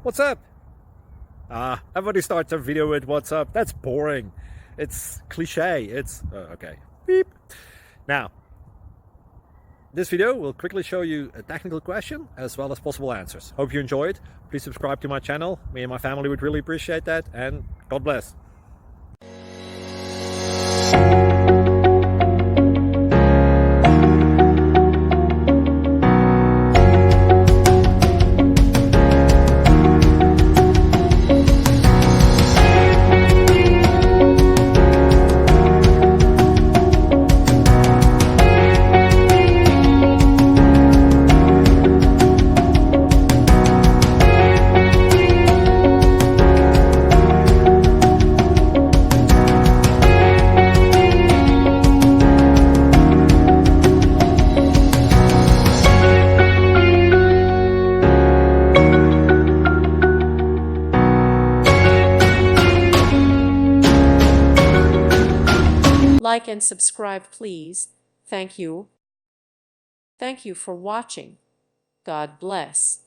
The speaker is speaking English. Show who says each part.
Speaker 1: What's up? Everybody starts a video with what's up. That's boring. It's cliche. It's okay. Beep. Now, this video will quickly show you a technical question as well as possible answers. Hope you enjoyed. Please subscribe to my channel. Me and my family would really appreciate that, and God bless.
Speaker 2: Like and subscribe, please. Thank you. Thank you for watching. God bless.